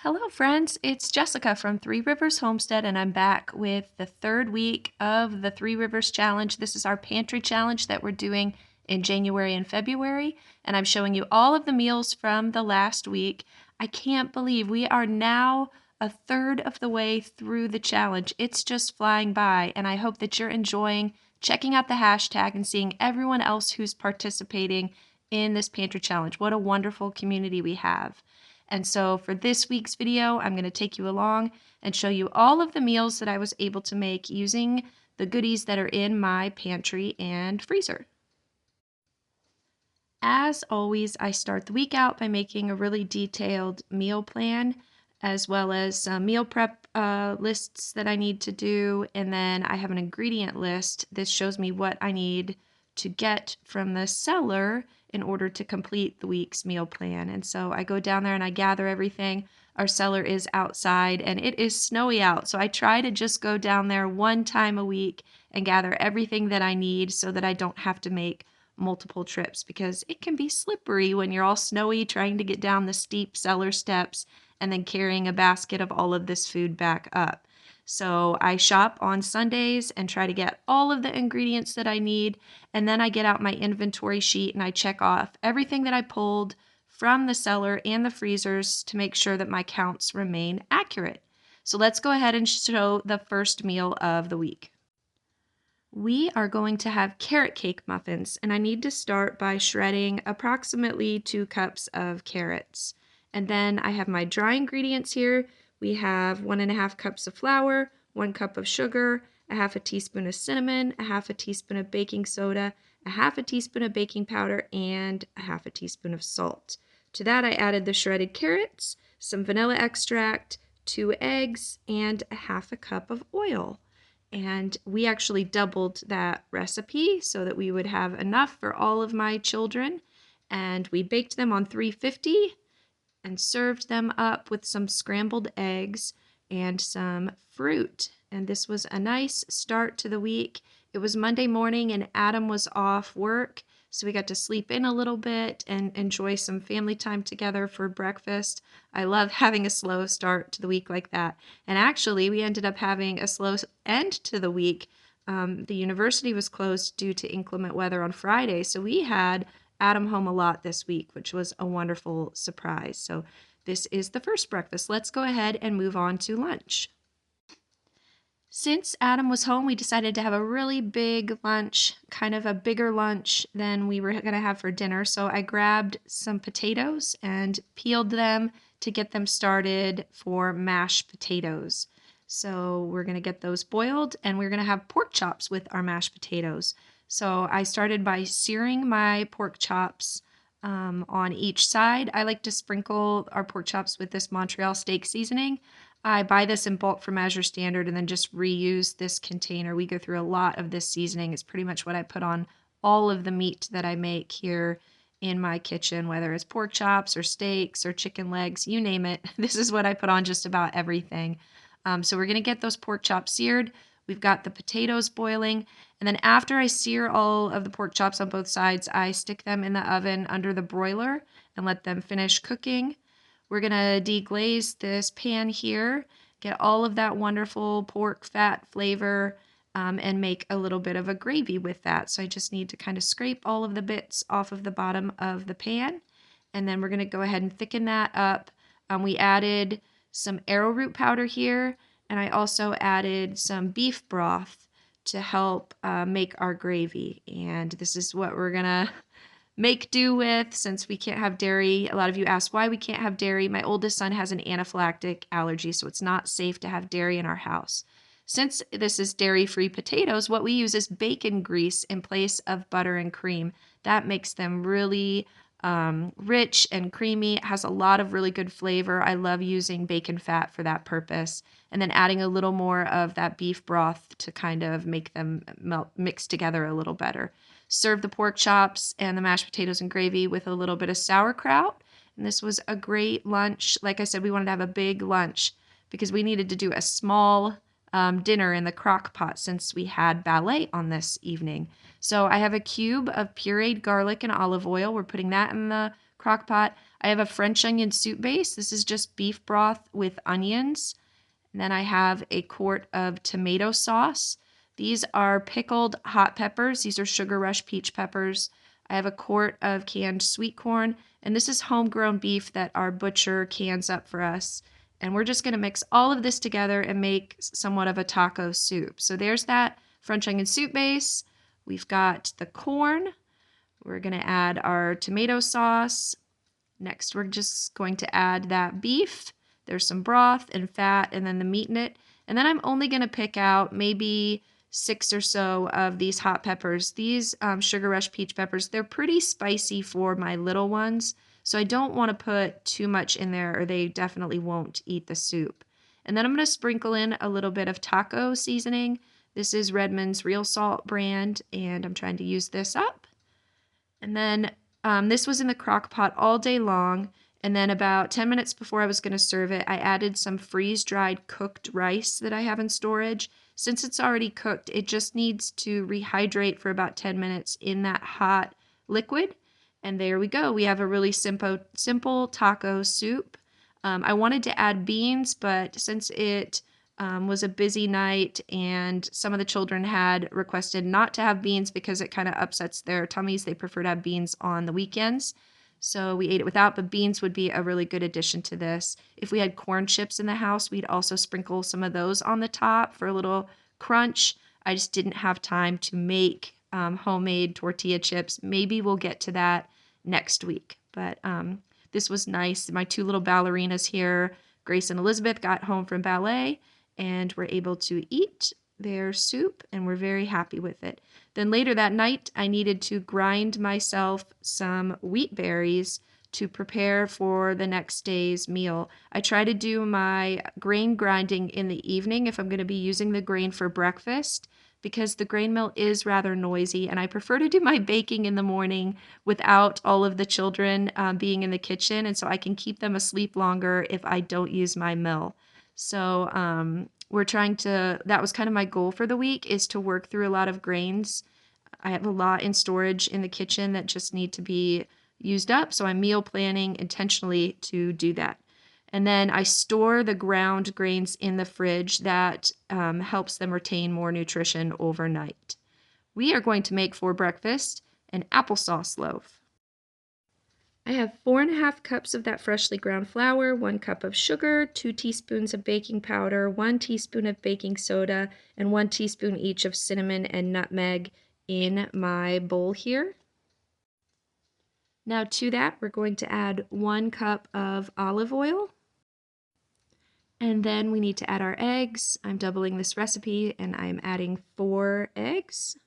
Hello, friends. It's Jessica from Three Rivers Homestead, and I'm back with the third week of the Three Rivers Challenge. This is our pantry challenge that we're doing in January and February, and I'm showing you all of the meals from the last week. I can't believe we are now a third of the way through the challenge. It's just flying by, and I hope that you're enjoying checking out the hashtag and seeing everyone else who's participating in this pantry challenge. What a wonderful community we have. And so for this week's video, I'm going to take you along and show you all of the meals that I was able to make using the goodies that are in my pantry and freezer. As always, I start the week out by making a really detailed meal plan, as well as some meal prep lists that I need to do. And then I have an ingredient list. This shows me what I need to get from the cellar in order to complete the week's meal plan. And so I go down there and I gather everything. Our cellar is outside and it is snowy out. So I try to just go down there one time a week and gather everything that I need so that I don't have to make multiple trips, because it can be slippery when you're all snowy trying to get down the steep cellar steps and then carrying a basket of all of this food back up. So I shop on Sundays and try to get all of the ingredients that I need, and then I get out my inventory sheet and I check off everything that I pulled from the cellar and the freezers to make sure that my counts remain accurate. So let's go ahead and show the first meal of the week. We are going to have carrot cake muffins, and I need to start by shredding approximately 2 cups of carrots. And then I have my dry ingredients here. We have 1.5 cups of flour, 1 cup of sugar, a half a teaspoon of cinnamon, a half a teaspoon of baking soda, a half a teaspoon of baking powder, and a half a teaspoon of salt. To that I added the shredded carrots, some vanilla extract, 2 eggs, and a half a cup of oil. And we actually doubled that recipe so that we would have enough for all of my children. And we baked them on 350 and served them up with some scrambled eggs and some fruit. And this was a nice start to the week. It was Monday morning and Adam was off work, so we got to sleep in a little bit and enjoy some family time together for breakfast. I love having a slow start to the week like that. And actually, we ended up having a slow end to the week. The university was closed due to inclement weather on Friday, so we had Adam home a lot this week, which was a wonderful surprise. So this is the first breakfast. Let's go ahead and move on to lunch. Since Adam was home, we decided to have a really big lunch, kind of a bigger lunch than we were going to have for dinner. So I grabbed some potatoes and peeled them to get them started for mashed potatoes. So we're going to get those boiled, and we're going to have pork chops with our mashed potatoes. So I started by searing my pork chops on each side. I like to sprinkle our pork chops with this Montreal steak seasoning. I buy this in bulk from Measure Standard and then just reuse this container. We go through a lot of this seasoning. It's pretty much what I put on all of the meat that I make here in my kitchen, whether it's pork chops or steaks or chicken legs, you name it. This is what I put on just about everything. So we're going to get those pork chops seared. We've got the potatoes boiling. And then after I sear all of the pork chops on both sides, I stick them in the oven under the broiler and let them finish cooking. We're going to deglaze this pan here, get all of that wonderful pork fat flavor, and make a little bit of a gravy with that. So I just need to kind of scrape all of the bits off of the bottom of the pan. And then we're going to go ahead and thicken that up. We added some arrowroot powder here, and I also added some beef broth to help make our gravy. And this is what we're going to make do with since we can't have dairy. A lot of you asked why we can't have dairy. My oldest son has an anaphylactic allergy, so it's not safe to have dairy in our house. Since this is dairy-free potatoes, what we use is bacon grease in place of butter and cream. That makes them really rich and creamy. It has a lot of really good flavor. I love using bacon fat for that purpose. And then adding a little more of that beef broth to kind of make them mix together a little better. Serve the pork chops and the mashed potatoes and gravy with a little bit of sauerkraut. And this was a great lunch. Like I said, we wanted to have a big lunch because we needed to do a small dinner in the Crockpot since we had ballet on this evening. So I have a cube of pureed garlic and olive oil. We're putting that in the Crockpot. I have a French onion soup base. This is just beef broth with onions. And then I have a quart of tomato sauce. These are pickled hot peppers. These are Sugar Rush peach peppers. I have a quart of canned sweet corn, and this is homegrown beef that our butcher cans up for us. And we're just going to mix all of this together and make somewhat of a taco soup. So there's that French onion soup base. We've got the corn. We're going to add our tomato sauce. Next, we're just going to add that beef. There's some broth and fat and then the meat in it. And then I'm only going to pick out maybe 6 or so of these hot peppers. These Sugar Rush peach peppers, they're pretty spicy for my little ones. So I don't want to put too much in there or they definitely won't eat the soup. And then I'm going to sprinkle in a little bit of taco seasoning. This is Redmond's Real Salt brand, and I'm trying to use this up. And then this was in the crock pot all day long. And then about 10 minutes before I was going to serve it, I added some freeze-dried cooked rice that I have in storage. Since it's already cooked, it just needs to rehydrate for about 10 minutes in that hot liquid. And there we go. We have a really simple taco soup. I wanted to add beans, but since it was a busy night and some of the children had requested not to have beans because it kind of upsets their tummies, they prefer to have beans on the weekends. So we ate it without, but beans would be a really good addition to this. If we had corn chips in the house, we'd also sprinkle some of those on the top for a little crunch. I just didn't have time to make homemade tortilla chips. Maybe we'll get to that next week. But this was nice. My 2 little ballerinas here, Grace and Elizabeth, got home from ballet and were able to eat their soup, and we're very happy with it. Then later that night, I needed to grind myself some wheat berries to prepare for the next day's meal. I try to do my grain grinding in the evening if I'm going to be using the grain for breakfast, because the grain mill is rather noisy, and I prefer to do my baking in the morning without all of the children being in the kitchen, and so I can keep them asleep longer if I don't use my mill. So we're trying to, that was kind of my goal for the week, is to work through a lot of grains. I have a lot in storage in the kitchen that just need to be used up, so I'm meal planning intentionally to do that. And then I store the ground grains in the fridge. That helps them retain more nutrition overnight. We are going to make for breakfast an applesauce loaf. I have 4½ cups of that freshly ground flour, 1 cup of sugar, 2 teaspoons of baking powder, 1 teaspoon of baking soda, and 1 teaspoon each of cinnamon and nutmeg in my bowl here. Now to that, we're going to add 1 cup of olive oil. And then we need to add our eggs. I'm doubling this recipe and I'm adding 4 eggs.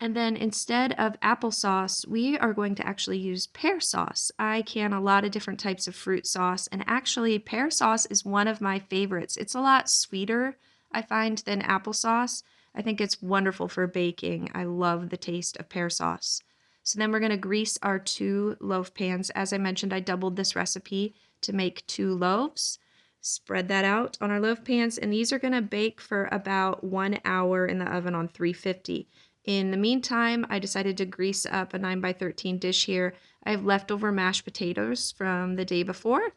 And then instead of applesauce, we are going to actually use pear sauce. I can a lot of different types of fruit sauce, and actually pear sauce is one of my favorites. It's a lot sweeter, I find, than applesauce. I think it's wonderful for baking. I love the taste of pear sauce. So then we're going to grease our 2 loaf pans. As I mentioned, I doubled this recipe to make 2 loaves. Spread that out on our loaf pans, and these are going to bake for about 1 hour in the oven on 350. In the meantime, I decided to grease up a 9x13 dish here. I have leftover mashed potatoes from the day before,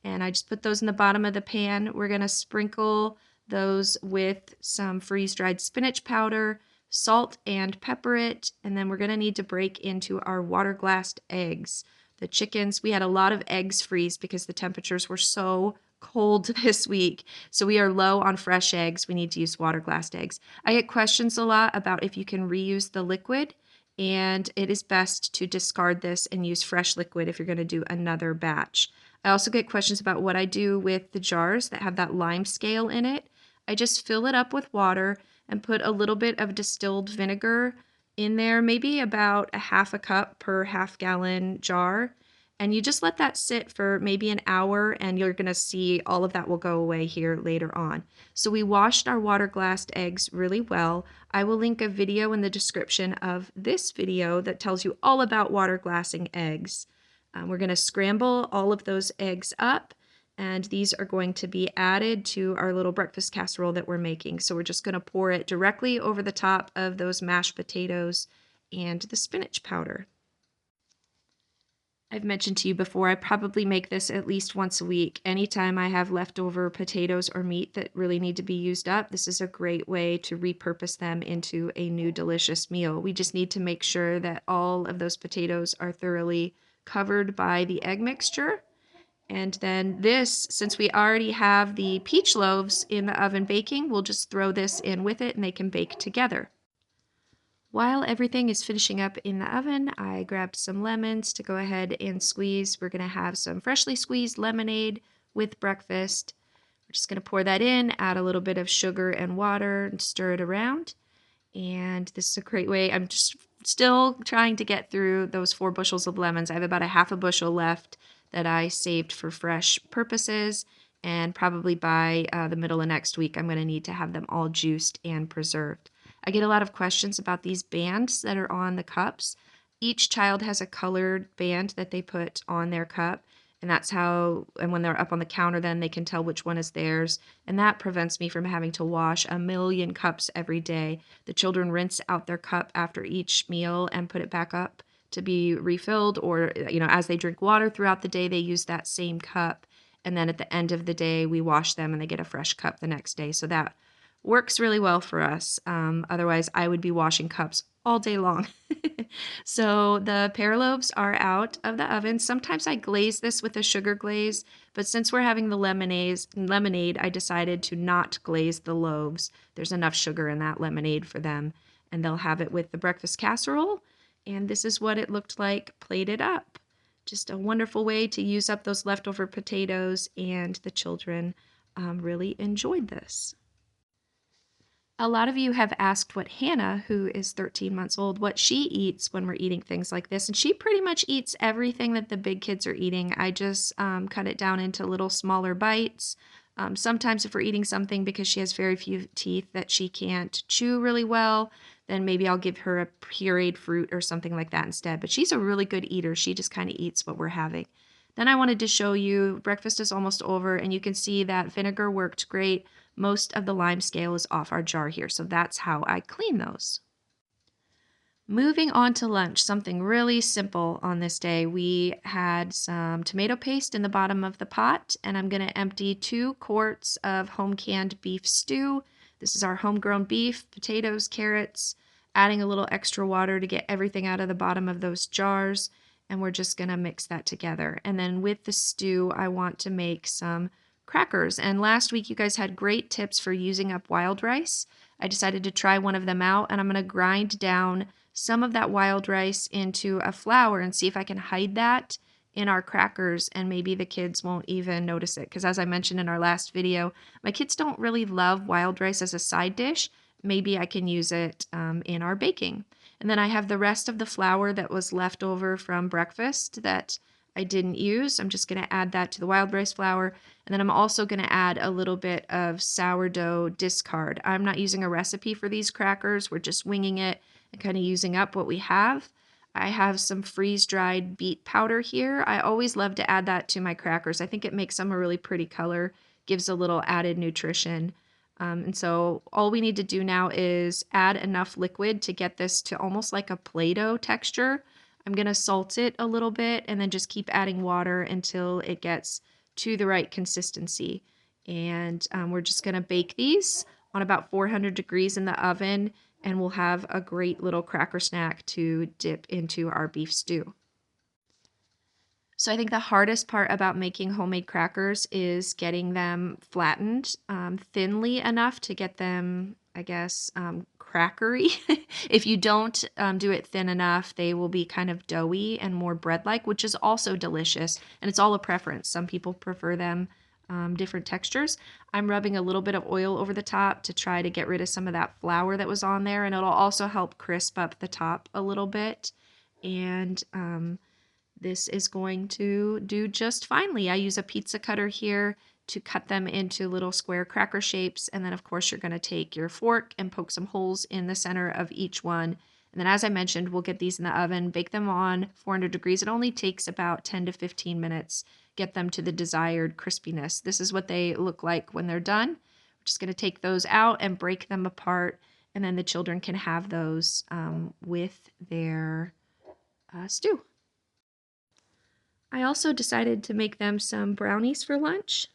and I just put those in the bottom of the pan. We're going to sprinkle those with some freeze-dried spinach powder, salt and pepper it, and then we're going to need to break into our water-glassed eggs. The chickens, we had a lot of eggs freeze because the temperatures were so cold this week. So we are low on fresh eggs. We need to use water-glassed eggs. I get questions a lot about if you can reuse the liquid, and it is best to discard this and use fresh liquid if you're going to do another batch. I also get questions about what I do with the jars that have that lime scale in it. I just fill it up with water and put a little bit of distilled vinegar in there, maybe about a 1/2 cup per 1/2 gallon jar. And you just let that sit for maybe an hour, and you're going to see all of that will go away here later on. So we washed our water-glassed eggs really well. I will link a video in the description of this video that tells you all about water-glassing eggs. We're going to scramble all of those eggs up, and these are going to be added to our little breakfast casserole that we're making. So we're just going to pour it directly over the top of those mashed potatoes and the spinach powder. I've mentioned to you before, I probably make this at least once a week. Anytime I have leftover potatoes or meat that really need to be used up, this is a great way to repurpose them into a new delicious meal. We just need to make sure that all of those potatoes are thoroughly covered by the egg mixture. And then this, since we already have the peach loaves in the oven baking, we'll just throw this in with it and they can bake together. While everything is finishing up in the oven, I grabbed some lemons to go ahead and squeeze. We're going to have some freshly squeezed lemonade with breakfast. We're just going to pour that in, add a little bit of sugar and water, and stir it around. And this is a great way. I'm just still trying to get through those 4 bushels of lemons. I have about a half a bushel left that I saved for fresh purposes. And probably by the middle of next week, I'm going to need to have them all juiced and preserved. I get a lot of questions about these bands that are on the cups. Each child has a colored band that they put on their cup, and that's how, and when they're up on the counter, then they can tell which one is theirs, and that prevents me from having to wash a million cups every day. The children rinse out their cup after each meal and put it back up to be refilled, or, as they drink water throughout the day, they use that same cup, and then at the end of the day, we wash them and they get a fresh cup the next day. So that works really well for us. Otherwise, I would be washing cups all day long. So the pear loaves are out of the oven. Sometimes I glaze this with a sugar glaze, but since we're having the lemonade, I decided to not glaze the loaves. There's enough sugar in that lemonade for them, and they'll have it with the breakfast casserole. And this is what it looked like plated up. Just a wonderful way to use up those leftover potatoes, and the children really enjoyed this. A lot of you have asked what Hannah, who is 13 months old, what she eats when we're eating things like this. And she pretty much eats everything that the big kids are eating. I just cut it down into little smaller bites. Sometimes if we're eating something because she has very few teeth that she can't chew really well, then maybe I'll give her a pureed fruit or something like that instead. But she's a really good eater. She just kind of eats what we're having. Then I wanted to show you, breakfast is almost over, and you can see that vinegar worked great. Most of the lime scale is off our jar here, so that's how I clean those. Moving on to lunch, something really simple on this day. We had some tomato paste in the bottom of the pot, and I'm going to empty 2 quarts of home canned beef stew. This is our homegrown beef, potatoes, carrots, adding a little extra water to get everything out of the bottom of those jars, and we're just going to mix that together. And then with the stew, I want to make some crackers. And last week, you guys had great tips for using up wild rice. I decided to try one of them out, and I'm going to grind down some of that wild rice into a flour and see if I can hide that in our crackers, and maybe the kids won't even notice it. Because as I mentioned in our last video, my kids don't really love wild rice as a side dish. Maybe I can use it in our baking. And then I have the rest of the flour that was left over from breakfast that I didn't use. I'm just going to add that to the wild rice flour. And then I'm also going to add a little bit of sourdough discard. I'm not using a recipe for these crackers. We're just winging it and kind of using up what we have. I have some freeze-dried beet powder here. I always love to add that to my crackers. I think it makes them a really pretty color, gives a little added nutrition. And so all we need to do now is add enough liquid to get this to almost like a Play-Doh texture. I'm going to salt it a little bit and then just keep adding water until it gets to the right consistency. And we're just going to bake these on about 400 degrees in the oven, and we'll have a great little cracker snack to dip into our beef stew. So I think the hardest part about making homemade crackers is getting them flattened thinly enough to get them, I guess, crackery. If you don't do it thin enough, they will be kind of doughy and more bread-like, which is also delicious. And it's all a preference. Some people prefer them different textures. I'm rubbing a little bit of oil over the top to try to get rid of some of that flour that was on there, and it'll also help crisp up the top a little bit. And this is going to do just finely. I use a pizza cutter here to cut them into little square cracker shapes. And then, of course, you're going to take your fork and poke some holes in the center of each one. And then, as I mentioned, we'll get these in the oven, bake them on 400 degrees. It only takes about 10 to 15 minutes, get them to the desired crispiness. This is what they look like when they're done. We're just going to take those out and break them apart. And then the children can have those with their stew. I also decided to make them some brownies for lunch.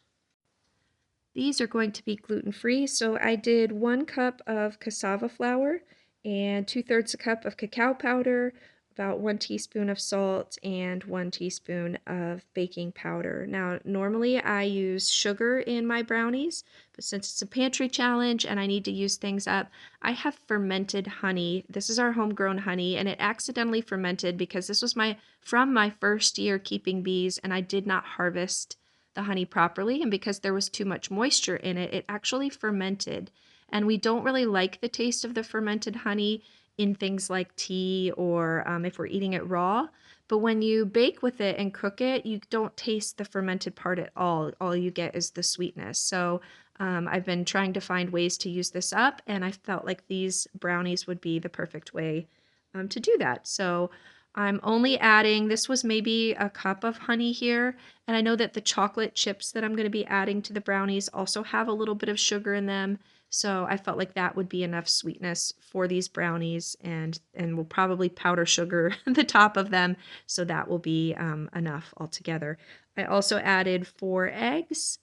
These are going to be gluten-free, so I did 1 cup of cassava flour and 2/3 a cup of cacao powder, about 1 teaspoon of salt, and 1 teaspoon of baking powder. Now, normally I use sugar in my brownies, but since it's a pantry challenge and I need to use things up, I have fermented honey. This is our homegrown honey, and it accidentally fermented because this was from my first year keeping bees, and I did not harvest the honey properly, and because there was too much moisture in it, it actually fermented. And we don't really like the taste of the fermented honey in things like tea or if we're eating it raw. But when you bake with it and cook it, you don't taste the fermented part at all. All you get is the sweetness. So I've been trying to find ways to use this up, and I felt like these brownies would be the perfect way to do that. So I'm only adding, this was maybe a cup of honey here, and I know that the chocolate chips that I'm going to be adding to the brownies also have a little bit of sugar in them, so I felt like that would be enough sweetness for these brownies, and we'll probably powder sugar the top of them, so that will be enough altogether. I also added 4 eggs,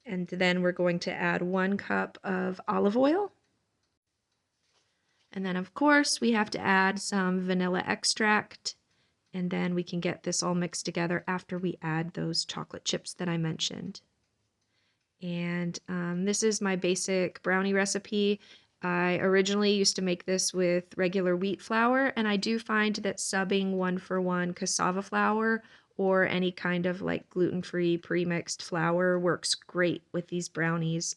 and then we're going to add 1 cup of olive oil. And then, of course, we have to add some vanilla extract, and then we can get this all mixed together after we add those chocolate chips that I mentioned. And this is my basic brownie recipe. I originally used to make this with regular wheat flour, and I do find that subbing 1-for-1 cassava flour or any kind of like gluten-free pre-mixed flour works great with these brownies.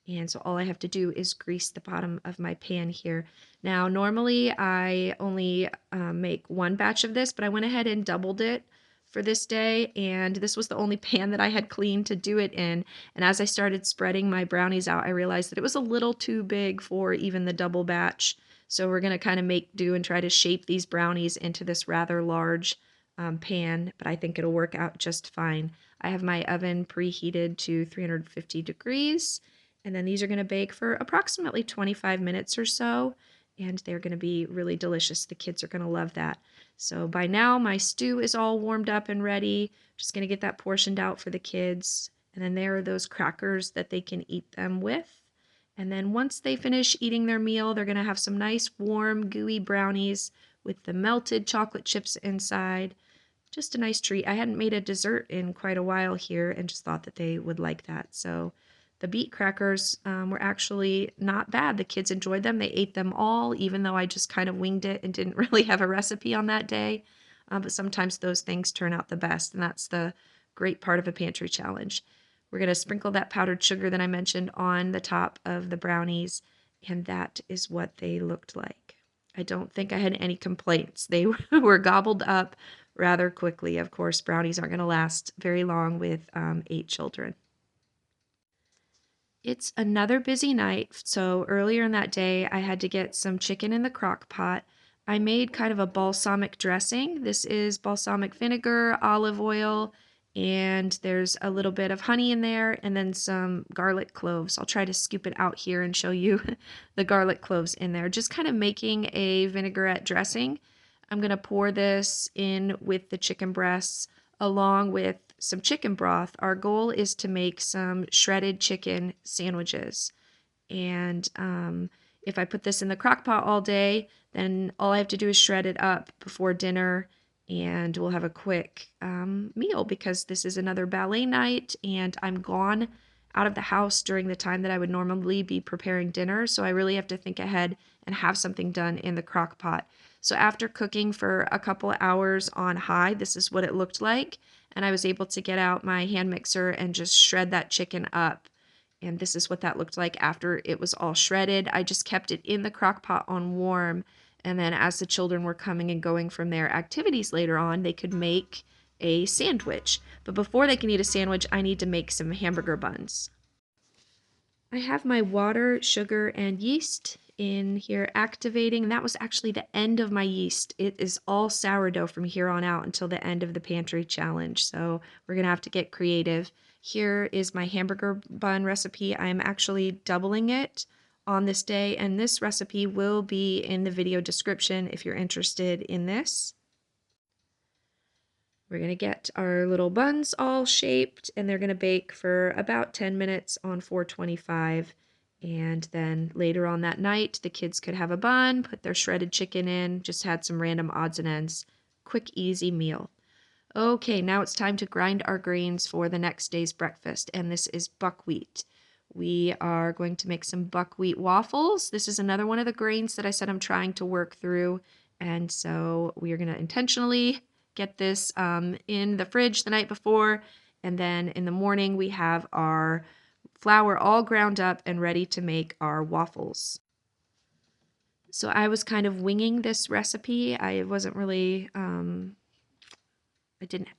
And so all I have to do is grease the bottom of my pan here. Now, normally I only make 1 batch of this, but I went ahead and doubled it for this day, and this was the only pan that I had cleaned to do it in. And as I started spreading my brownies out, I realized that it was a little too big for even the double batch. So we're going to kind of make do and try to shape these brownies into this rather large pan, but I think it'll work out just fine. I have my oven preheated to 350 degrees. And then these are going to bake for approximately 25 minutes or so, and they're going to be really delicious. The kids are going to love that. So by now, my stew is all warmed up and ready. Just going to get that portioned out for the kids. And then there are those crackers that they can eat them with. And then once they finish eating their meal, they're going to have some nice, warm, gooey brownies with the melted chocolate chips inside. Just a nice treat. I hadn't made a dessert in quite a while here and just thought that they would like that. So the beet crackers were actually not bad. The kids enjoyed them. They ate them all, even though I just kind of winged it and didn't really have a recipe on that day. But sometimes those things turn out the best, and that's the great part of a pantry challenge. We're going to sprinkle that powdered sugar that I mentioned on the top of the brownies, and that is what they looked like. I don't think I had any complaints. They were gobbled up rather quickly. Of course, brownies aren't going to last very long with 8 children. It's another busy night, so earlier in that day, I had to get some chicken in the crock pot. I made kind of a balsamic dressing. This is balsamic vinegar, olive oil, and there's a little bit of honey in there, and then some garlic cloves. I'll try to scoop it out here and show you the garlic cloves in there. Just kind of making a vinaigrette dressing. I'm going to pour this in with the chicken breasts along with some chicken broth. Our goal is to make some shredded chicken sandwiches. And if I put this in the crock pot all day, then all I have to do is shred it up before dinner, and we'll have a quick meal because this is another ballet night, and I'm gone out of the house during the time that I would normally be preparing dinner. So I really have to think ahead and have something done in the crock pot. So after cooking for a couple of hours on high, this is what it looked like. And I was able to get out my hand mixer and just shred that chicken up. And this is what that looked like after it was all shredded. I just kept it in the crock pot on warm. And then as the children were coming and going from their activities later on, they could make a sandwich. But before they can eat a sandwich, I need to make some hamburger buns. I have my water, sugar, and yeast in here activating, and that was actually the end of my yeast. It is all sourdough from here on out until the end of the pantry challenge, so we're gonna have to get creative. Here is my hamburger bun recipe. I'm actually doubling it on this day, and this recipe will be in the video description if you're interested in this. We're going to get our little buns all shaped, and they're going to bake for about 10 minutes on 425. And then later on that night, the kids could have a bun, put their shredded chicken in, just had some random odds and ends. Quick, easy meal. Okay, now it's time to grind our grains for the next day's breakfast, and this is buckwheat. We are going to make some buckwheat waffles. This is another one of the grains that I said I'm trying to work through, and so we are going to intentionally get this in the fridge the night before, and then in the morning we have our flour all ground up and ready to make our waffles. So I was kind of winging this recipe. I wasn't really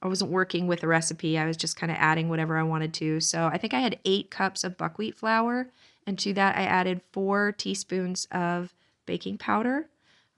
I wasn't working with a recipe. I was just kind of adding whatever I wanted to. So I think I had 8 cups of buckwheat flour, and to that I added 4 teaspoons of baking powder.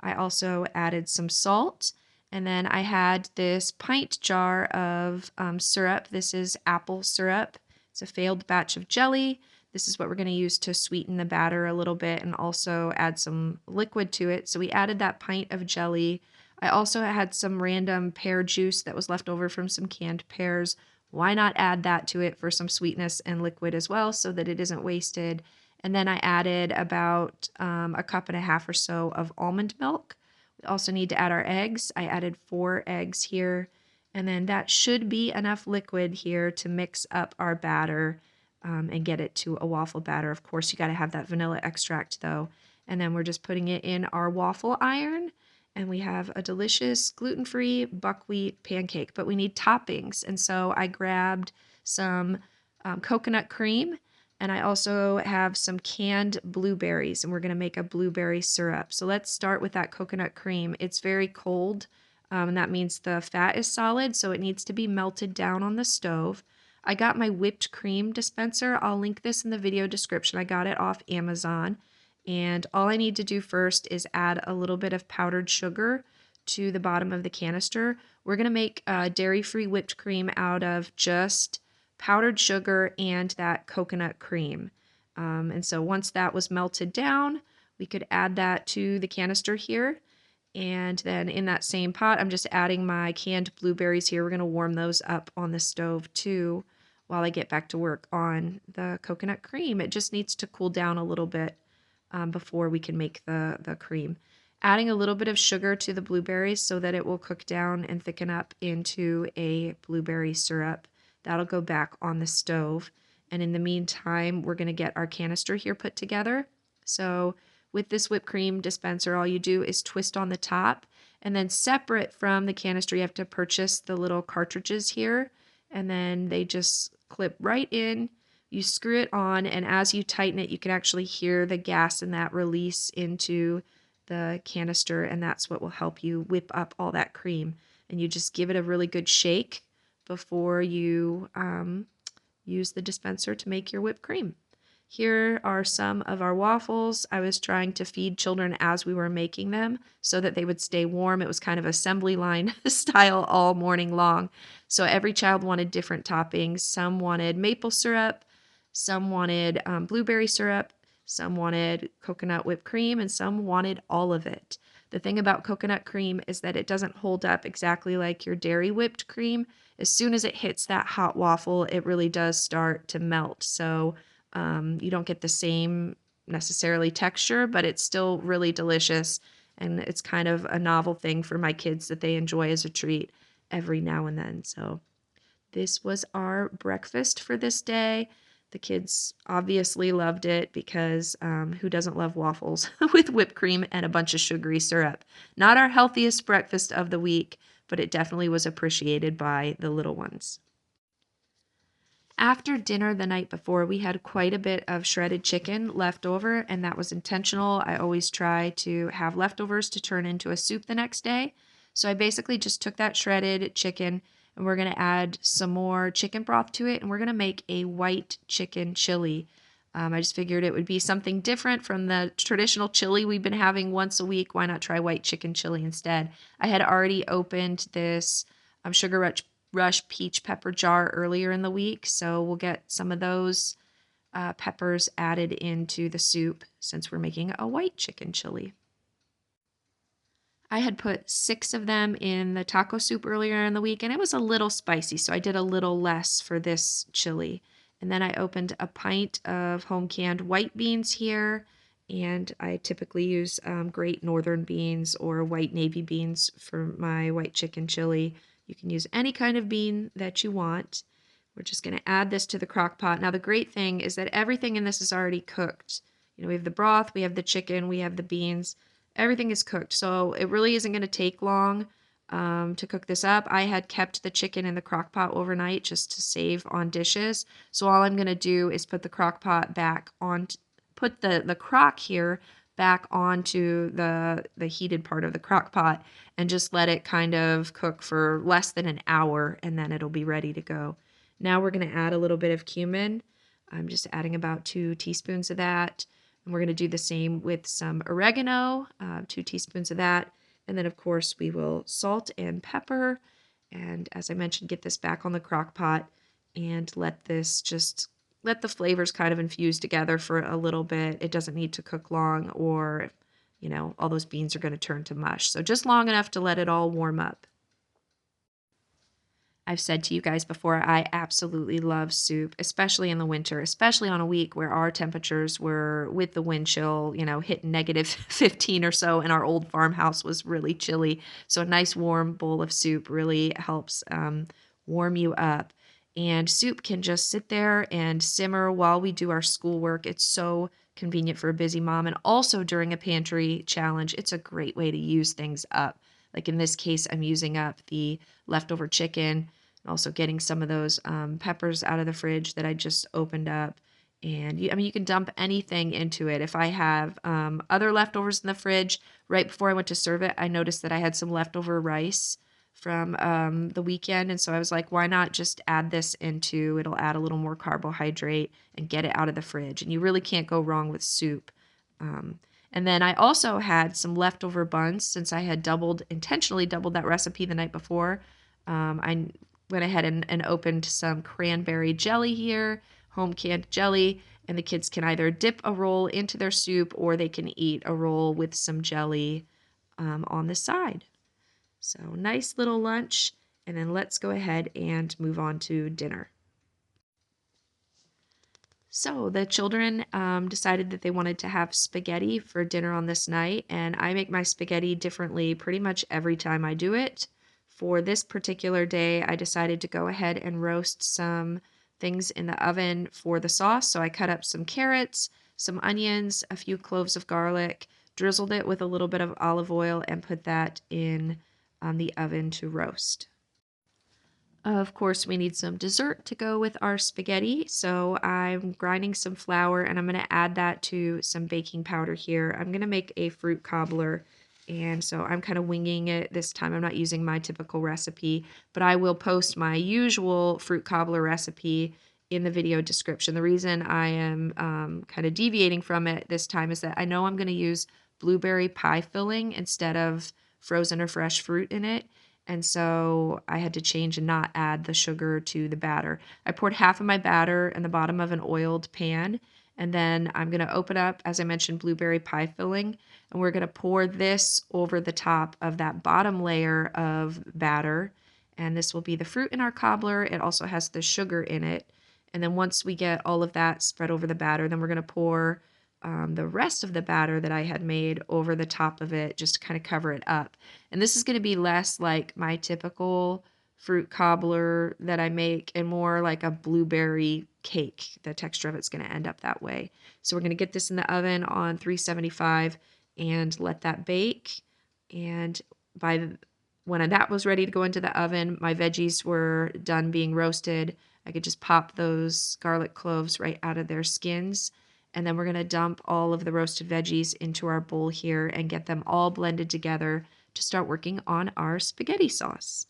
I also added some salt, and then I had this pint jar of syrup. This is apple syrup. It's a failed batch of jelly. This is what we're going to use to sweeten the batter a little bit and also add some liquid to it. So we added that pint of jelly. I also had some random pear juice that was left over from some canned pears. Why not add that to it for some sweetness and liquid as well so that it isn't wasted? And then I added about a cup and a half or so of almond milk. We also need to add our eggs. I added 4 eggs here. And then that should be enough liquid here to mix up our batter and get it to a waffle batter. Of course, you got to have that vanilla extract though. And then we're just putting it in our waffle iron. And we have a delicious gluten-free buckwheat pancake, but we need toppings. And so I grabbed some coconut cream, and I also have some canned blueberries, and we're going to make a blueberry syrup. So let's start with that coconut cream. It's very cold, and that means the fat is solid, so it needs to be melted down on the stove. I got my whipped cream dispenser. I'll link this in the video description. I got it off Amazon. And all I need to do first is add a little bit of powdered sugar to the bottom of the canister. We're going to make dairy-free whipped cream out of just powdered sugar and that coconut cream. And so once that was melted down, we could add that to the canister here. And then in that same pot, I'm just adding my canned blueberries here. We're going to warm those up on the stove too while I get back to work on the coconut cream. It just needs to cool down a little bit before we can make the cream. Adding a little bit of sugar to the blueberries so that it will cook down and thicken up into a blueberry syrup. That'll go back on the stove. And in the meantime, we're going to get our canister here put together. So with this whipped cream dispenser, all you do is twist on the top, and then separate from the canister, you have to purchase the little cartridges here, and then they just clip right in. You screw it on, and as you tighten it, you can actually hear the gas in that release into the canister, and that's what will help you whip up all that cream. And you just give it a really good shake before you use the dispenser to make your whipped cream. Here are some of our waffles. I was trying to feed children as we were making them so that they would stay warm. It was kind of assembly line style all morning long. So every child wanted different toppings. Some wanted maple syrup, some wanted blueberry syrup, some wanted coconut whipped cream, and some wanted all of it. The thing about coconut cream is that it doesn't hold up exactly like your dairy whipped cream. As soon as it hits that hot waffle, it really does start to melt. So you don't get the same necessarily texture, but it's still really delicious. And it's kind of a novel thing for my kids that they enjoy as a treat every now and then. So this was our breakfast for this day. The kids obviously loved it because who doesn't love waffles with whipped cream and a bunch of sugary syrup? Not our healthiest breakfast of the week, but it definitely was appreciated by the little ones. After dinner the night before, we had quite a bit of shredded chicken left over, and that was intentional. I always try to have leftovers to turn into a soup the next day. So I basically just took that shredded chicken, and we're going to add some more chicken broth to it, and we're going to make a white chicken chili. I just figured it would be something different from the traditional chili we've been having once a week. Why not try white chicken chili instead? I had already opened this Sugar Rush peach pepper jar earlier in the week, so we'll get some of those peppers added into the soup since we're making a white chicken chili. I had put 6 of them in the taco soup earlier in the week, and it was a little spicy, so I did a little less for this chili. And then I opened a pint of home canned white beans here, and I typically use great northern beans or white navy beans for my white chicken chili. You can use any kind of bean that you want. We're just going to add this to the crock pot. Now, the great thing is that everything in this is already cooked. We have the broth, we have the chicken, we have the beans. Everything is cooked, so it really isn't going to take long to cook this up. I had kept the chicken in the crock pot overnight just to save on dishes. So all I'm going to do is put the crock pot back on, put the crock here back onto the heated part of the crock pot and just let it kind of cook for less than an hour, and then it'll be ready to go. Now we're going to add a little bit of cumin. I'm just adding about 2 teaspoons of that. And we're going to do the same with some oregano, 2 teaspoons of that. And then, of course, we will salt and pepper. And as I mentioned, get this back on the crock pot and let the flavors kind of infuse together for a little bit. It doesn't need to cook long, or, all those beans are going to turn to mush. So just long enough to let it all warm up. I've said to you guys before, I absolutely love soup, especially in the winter, especially on a week where our temperatures were, with the wind chill, hitting negative 15 or so, and our old farmhouse was really chilly. So a nice warm bowl of soup really helps warm you up. And soup can just sit there and simmer while we do our schoolwork. It's so convenient for a busy mom. And also during a pantry challenge, it's a great way to use things up. Like in this case, I'm using up the leftover chicken, also getting some of those peppers out of the fridge that I just opened up. And you can dump anything into it. If I have other leftovers in the fridge, right before I went to serve it, I noticed that I had some leftover rice from the weekend. And so I was like, why not just add this into, it'll add a little more carbohydrate and get it out of the fridge. And you really can't go wrong with soup. And then I also had some leftover buns since I had intentionally doubled that recipe the night before. I went ahead and opened some cranberry jelly here, home canned jelly, and the kids can either dip a roll into their soup or they can eat a roll with some jelly on the side. So nice little lunch, and then let's go ahead and move on to dinner. So the children decided that they wanted to have spaghetti for dinner on this night, and I make my spaghetti differently pretty much every time I do it. For this particular day, I decided to go ahead and roast some things in the oven for the sauce. So I cut up some carrots, some onions, a few cloves of garlic, drizzled it with a little bit of olive oil, and put that in the oven to roast. Of course, we need some dessert to go with our spaghetti, so I'm grinding some flour and I'm going to add that to some baking powder here. I'm going to make a fruit cobbler, and so I'm kind of winging it this time. I'm not using my typical recipe, but I will post my usual fruit cobbler recipe in the video description. The reason I am kind of deviating from it this time is that I know I'm going to use blueberry pie filling instead of frozen or fresh fruit in it. And so I had to change and not add the sugar to the batter. I poured half of my batter in the bottom of an oiled pan, and then I'm going to open up, as I mentioned, blueberry pie filling, and we're going to pour this over the top of that bottom layer of batter. And this will be the fruit in our cobbler. It also has the sugar in it. And then once we get all of that spread over the batter, then we're going to pour the rest of the batter that I had made over the top of it, just to kind of cover it up. And this is going to be less like my typical fruit cobbler that I make and more like a blueberry cake. The texture of it's going to end up that way. So we're going to get this in the oven on 375 and let that bake. And when that was ready to go into the oven, my veggies were done being roasted. I could just pop those garlic cloves right out of their skins. And then we're going to dump all of the roasted veggies into our bowl here and get them all blended together to start working on our spaghetti sauce.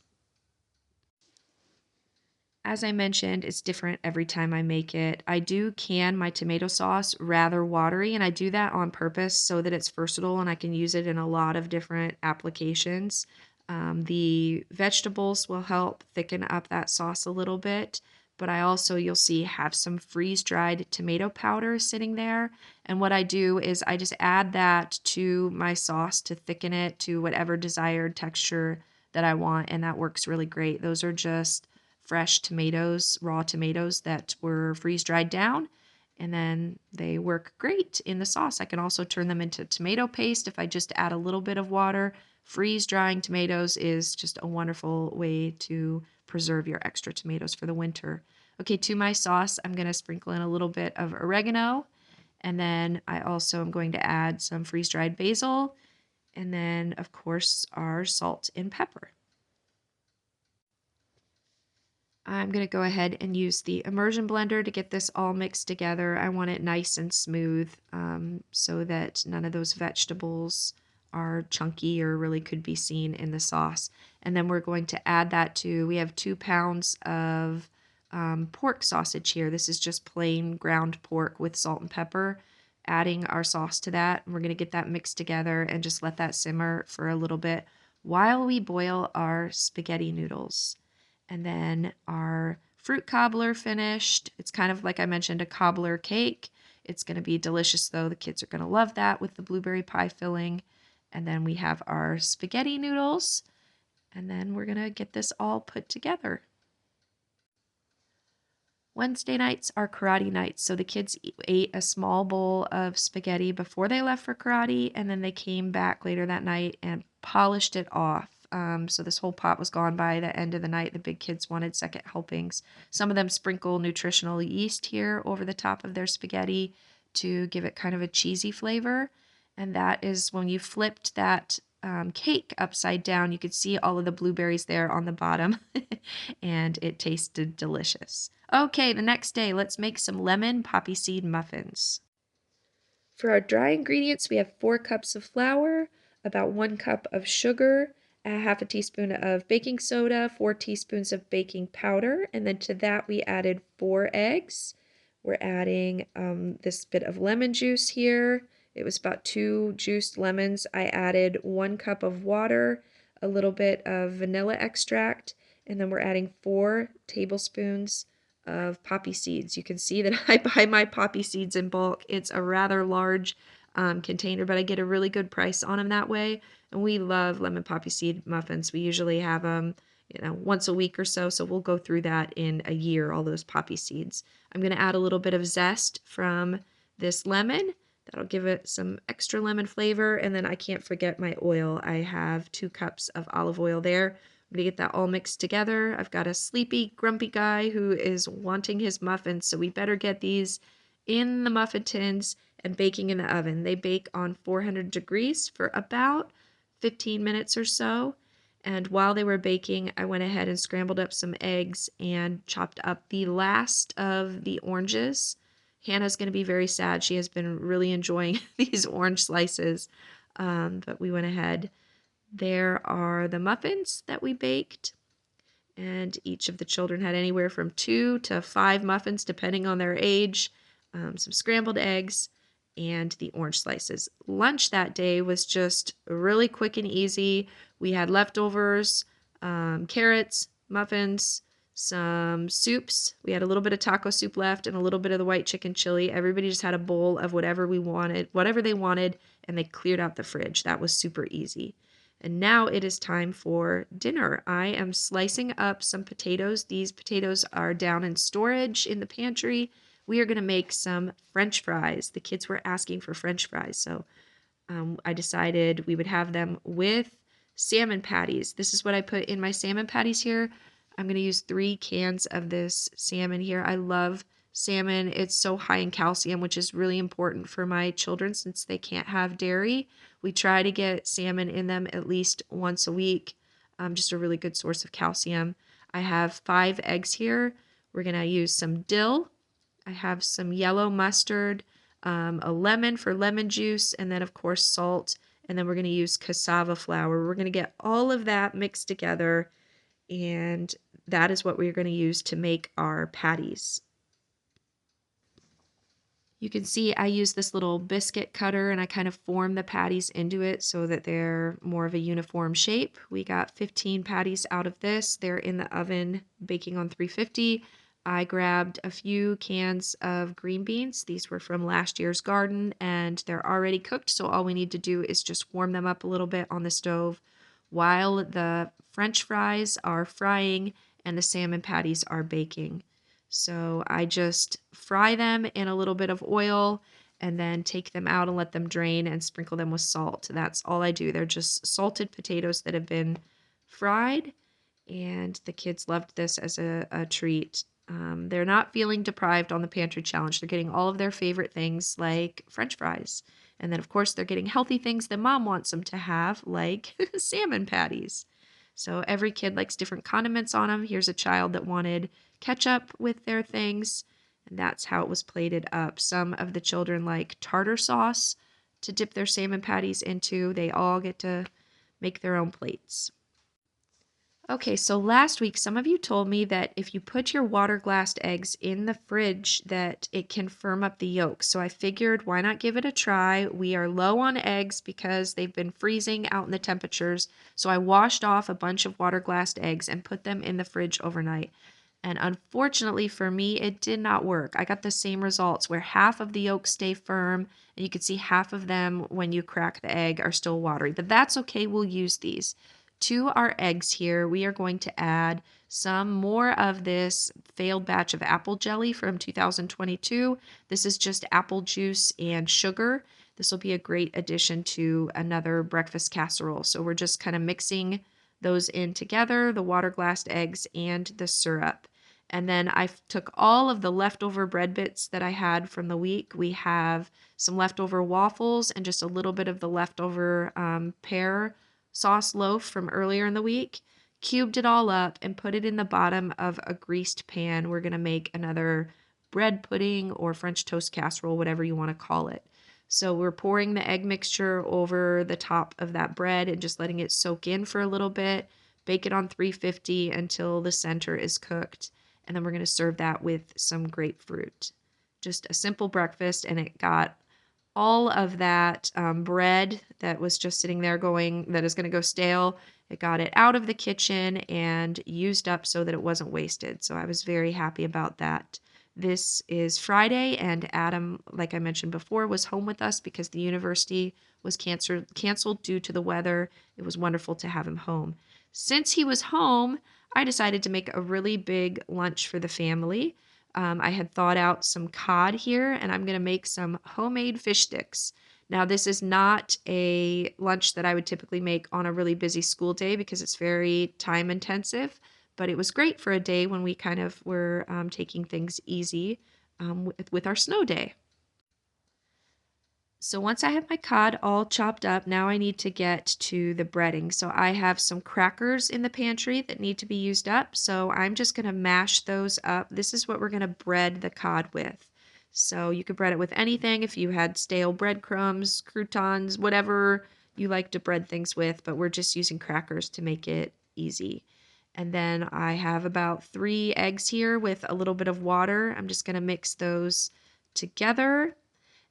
As I mentioned, it's different every time I make it. I do can my tomato sauce rather watery, and I do that on purpose so that it's versatile and I can use it in a lot of different applications. The vegetables will help thicken up that sauce a little bit, but I also, you'll see, have some freeze-dried tomato powder sitting there. And what I do is I just add that to my sauce to thicken it to whatever desired texture that I want, and that works really great. Those are just fresh tomatoes, raw tomatoes that were freeze-dried down, and then they work great in the sauce. I can also turn them into tomato paste if I just add a little bit of water. Freeze drying tomatoes is just a wonderful way to preserve your extra tomatoes for the winter. Okay, to my sauce, I'm going to sprinkle in a little bit of oregano, and then I also am going to add some freeze-dried basil, and then, of course, our salt and pepper. I'm going to go ahead and use the immersion blender to get this all mixed together. I want it nice and smooth so that none of those vegetables are chunky or really could be seen in the sauce. And then we're going to add that to, we have 2 pounds of pork sausage here. This is just plain ground pork with salt and pepper. Adding our sauce to that, and we're going to get that mixed together and just let that simmer for a little bit while we boil our spaghetti noodles. And then our fruit cobbler finished. It's kind of like I mentioned, a cobbler cake. It's going to be delicious though. The kids are going to love that with the blueberry pie filling. And then we have our spaghetti noodles. And then we're going to get this all put together. Wednesday nights are karate nights, so the kids ate a small bowl of spaghetti before they left for karate, and then they came back later that night and polished it off. So this whole pot was gone by the end of the night. The big kids wanted second helpings. Some of them sprinkle nutritional yeast here over the top of their spaghetti to give it kind of a cheesy flavor, and that is when you flipped that cake upside down, you could see all of the blueberries there on the bottom, and it tasted delicious. Okay, the next day, let's make some lemon poppy seed muffins. For our dry ingredients, we have 4 cups of flour, about 1 cup of sugar, a half a teaspoon of baking soda, 4 teaspoons of baking powder, and then to that we added 4 eggs. We're adding this bit of lemon juice here. It was about 2 juiced lemons. I added 1 cup of water, a little bit of vanilla extract, and then we're adding 4 tablespoons of poppy seeds. You can see that I buy my poppy seeds in bulk. It's a rather large container, but I get a really good price on them that way. And we love lemon poppy seed muffins. We usually have them, once a week or so. So we'll go through that in a year, all those poppy seeds. I'm going to add a little bit of zest from this lemon. That'll give it some extra lemon flavor. And then I can't forget my oil. I have 2 cups of olive oil there. I'm going to get that all mixed together. I've got a sleepy, grumpy guy who is wanting his muffins, so we better get these in the muffin tins and baking in the oven. They bake on 400 degrees for about 15 minutes or so. And while they were baking, I went ahead and scrambled up some eggs and chopped up the last of the oranges. Hannah's going to be very sad. She has been really enjoying these orange slices, but we went ahead. There are the muffins that we baked, and each of the children had anywhere from 2 to 5 muffins depending on their age, some scrambled eggs, and the orange slices. Lunch that day was just really quick and easy. We had leftovers, carrots, muffins, some soups. We had a little bit of taco soup left and a little bit of the white chicken chili. Everybody just had a bowl of whatever they wanted, and they cleared out the fridge. That was super easy. And now it is time for dinner. I am slicing up some potatoes. These potatoes are down in storage in the pantry. We are going to make some French fries. The kids were asking for French fries, so I decided we would have them with salmon patties. This is what I put in my salmon patties here. I'm going to use 3 cans of this salmon here. I love salmon. It's so high in calcium, which is really important for my children since they can't have dairy. We try to get salmon in them at least once a week, just a really good source of calcium. I have 5 eggs here. We're going to use some dill. I have some yellow mustard, a lemon for lemon juice, and then, of course, salt. And then we're going to use cassava flour. We're going to get all of that mixed together, and that is what we're going to use to make our patties. You can see I use this little biscuit cutter and I kind of form the patties into it so that they're more of a uniform shape. We got 15 patties out of this. They're in the oven baking on 350. I grabbed a few cans of green beans. These were from last year's garden and they're already cooked, so all we need to do is just warm them up a little bit on the stove while the French fries are frying and the salmon patties are baking. So I just fry them in a little bit of oil and then take them out and let them drain and sprinkle them with salt. That's all I do. They're just salted potatoes that have been fried, and the kids loved this as a treat. They're not feeling deprived on the pantry challenge. They're getting all of their favorite things like French fries. And then, of course, they're getting healthy things that mom wants them to have, like salmon patties. So every kid likes different condiments on them. Here's a child that wanted ketchup with their things, and that's how it was plated up. Some of the children like tartar sauce to dip their salmon patties into. They all get to make their own plates. Okay, so last week some of you told me that if you put your water glassed eggs in the fridge that it can firm up the yolk. So I figured why not give it a try? We are low on eggs because they've been freezing out in the temperatures. So I washed off a bunch of water glassed eggs and put them in the fridge overnight. And unfortunately for me, it did not work. I got the same results where half of the yolks stay firm and you can see half of them when you crack the egg are still watery. But that's okay, we'll use these. To our eggs here, we are going to add some more of this failed batch of apple jelly from 2022. This is just apple juice and sugar. This will be a great addition to another breakfast casserole. So we're just kind of mixing those in together, the water glassed eggs and the syrup. And then I took all of the leftover bread bits that I had from the week. We have some leftover waffles and just a little bit of the leftover pear sauce loaf from earlier in the week, cubed it all up and put it in the bottom of a greased pan. We're going to make another bread pudding or French toast casserole, whatever you want to call it. So we're pouring the egg mixture over the top of that bread and just letting it soak in for a little bit. Bake it on 350 until the center is cooked. And then we're going to serve that with some grapefruit. Just a simple breakfast, and it got all of that bread that was just sitting there that is going to go stale. It got it out of the kitchen and used up so that it wasn't wasted. So I was very happy about that. This is Friday, and Adam, like I mentioned before, was home with us because the university was canceled due to the weather. It was wonderful to have him home. Since he was home, I decided to make a really big lunch for the family. I had thawed out some cod here, and I'm going to make some homemade fish sticks. Now, this is not a lunch that I would typically make on a really busy school day because it's very time intensive, but it was great for a day when we kind of were taking things easy with our snow day. So once I have my cod all chopped up, now I need to get to the breading. So I have some crackers in the pantry that need to be used up. So I'm just going to mash those up. This is what we're going to bread the cod with. So you could bread it with anything if you had stale breadcrumbs, croutons, whatever you like to bread things with, but we're just using crackers to make it easy. And then I have about 3 eggs here with a little bit of water. I'm just going to mix those together.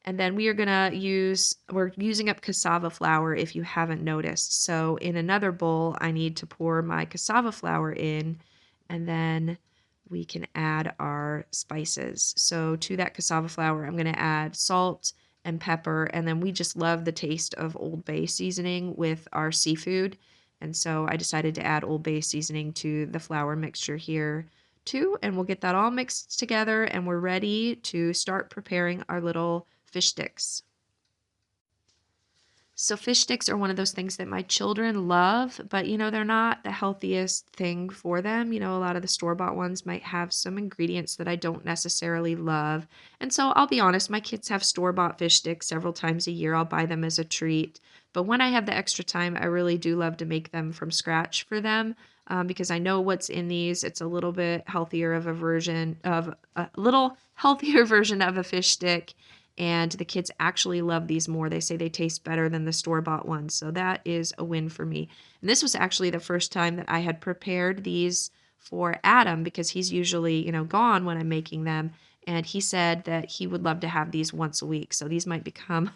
And then we're using up cassava flour if you haven't noticed. So in another bowl, I need to pour my cassava flour in, and then we can add our spices. So to that cassava flour, I'm going to add salt and pepper, and then we just love the taste of Old Bay seasoning with our seafood. And so I decided to add Old Bay seasoning to the flour mixture here too, and we'll get that all mixed together, and we're ready to start preparing our little fish sticks. So fish sticks are one of those things that my children love, but they're not the healthiest thing for them. A lot of the store-bought ones might have some ingredients that I don't necessarily love. And so I'll be honest, my kids have store-bought fish sticks several times a year. I'll buy them as a treat. But when I have the extra time, I really do love to make them from scratch for them. Because I know what's in these. It's a little bit healthier of a little healthier version of a fish stick. And the kids actually love these more. They say they taste better than the store-bought ones. So that is a win for me. And this was actually the first time that I had prepared these for Adam because he's usually, gone when I'm making them. And he said that he would love to have these once a week. So these might become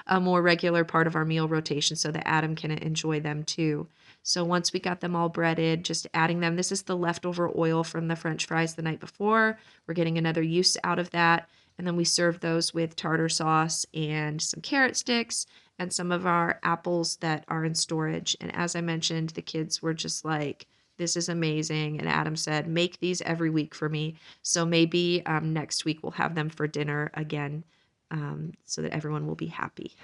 a more regular part of our meal rotation so that Adam can enjoy them too. So once we got them all breaded, just adding them. This is the leftover oil from the French fries the night before. We're getting another use out of that. And then we serve those with tartar sauce and some carrot sticks and some of our apples that are in storage. And as I mentioned, the kids were just like, this is amazing. And Adam said, make these every week for me. So maybe next week we'll have them for dinner again, so that everyone will be happy.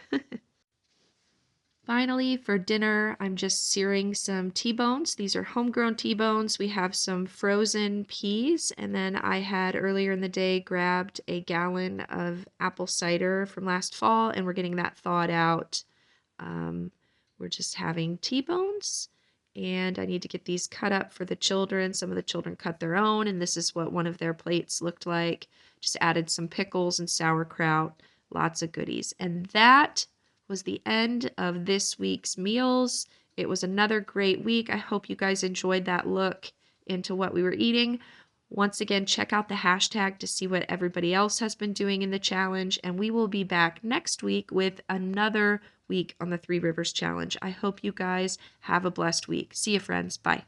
Finally, for dinner, I'm just searing some T-bones. These are homegrown T-bones. We have some frozen peas, and then I had earlier in the day grabbed a gallon of apple cider from last fall, and we're getting that thawed out. We're just having T-bones, and I need to get these cut up for the children. Some of the children cut their own, and this is what one of their plates looked like. Just added some pickles and sauerkraut, lots of goodies. And that was the end of this week's meals. It was another great week. I hope you guys enjoyed that look into what we were eating. Once again, check out the hashtag to see what everybody else has been doing in the challenge, and we will be back next week with another week on the Three Rivers Challenge. I hope you guys have a blessed week. See you, friends. Bye.